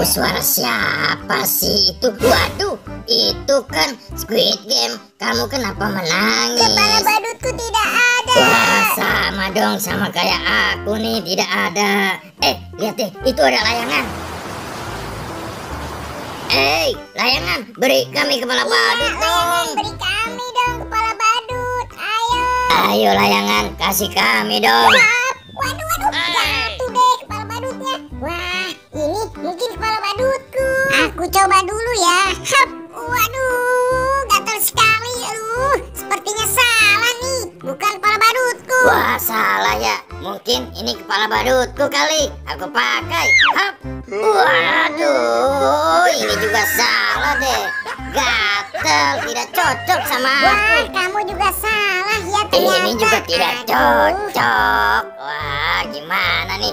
suara siapa sih itu? Waduh, itu kan Squid Game. Kamu kenapa menangis? Kepala badutku tidak ada. Wah, sama dong, sama kayak aku nih, tidak ada. Lihat deh, itu ada layangan. Layangan, beri kami kepala badut dong. Beri kami dong kepala badut. Ayo layangan, kasih kami dong. Waduh, jatuh deh kepala badutnya. Wah, ini mungkin kepala badutku. Aku coba dulu ya. Waduh, gatal sekali. Sepertinya salah nih, bukan kepala badutku. Wah, salah ya. Mungkin ini kepala badutku kali. Aku pakai. Waduh, ini juga salah deh. Gatel, tidak cocok sama aku. Wah, kamu juga salah ya ternyata. Ini juga tidak cocok. Wah, gimana nih?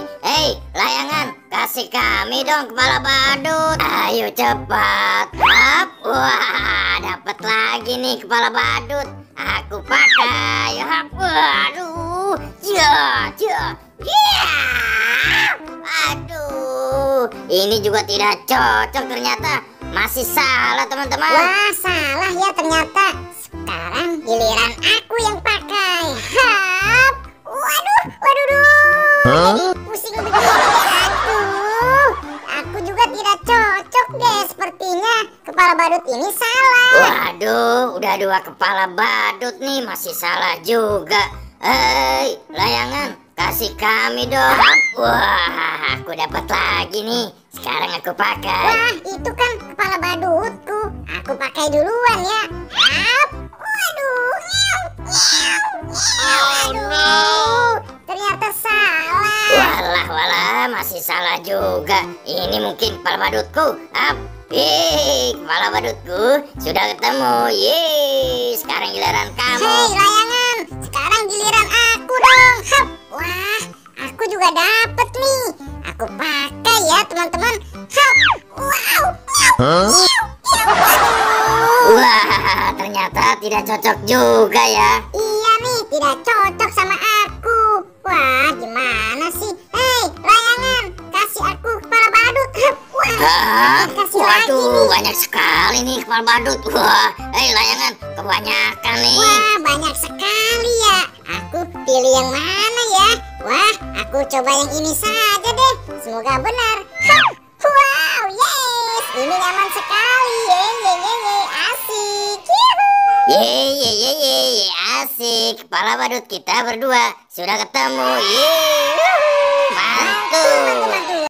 Layangan, kasih kami dong kepala badut. Ayo cepat. Wah, dapat lagi nih kepala badut. Aku pakai. Waduh. Aduh, ini juga tidak cocok ternyata. Masih salah teman-teman. Wah, salah ya ternyata. Sekarang giliran aku yang pakai. Waduh. Pusing begini. Aku juga tidak cocok deh. Sepertinya kepala badut ini salah. Waduh, udah 2 kepala badut nih, masih salah juga. Layangan, kasih kami dong. Wah, aku dapat lagi nih. Sekarang aku pakai. Wah, itu kan kepala badutku. Aku pakai duluan ya. Aduh, ternyata salah. Walah, masih salah juga. Ini mungkin kepala badutku. Kepala badutku sudah ketemu. Sekarang giliran kamu. Hei layangan, sekarang giliran aku dong. Wah, aku juga dapet nih. Aku pakai ya teman-teman. Wah, ternyata tidak cocok juga ya. Iya nih, tidak cocok sama aku. Wah, gimana sih? Hei layangan, kasih aku kepala badut. Kasih lagi nih. Banyak sekali nih kepala badut. Wah, layangan, kebanyakan nih. Wah, banyak sekali ya. Aku pilih yang mana ya? Wah, aku coba yang ini saja deh. Semoga benar. Wow, yes. Ini nyaman sekali. Asik. Asik. Kepala badut kita berdua sudah ketemu.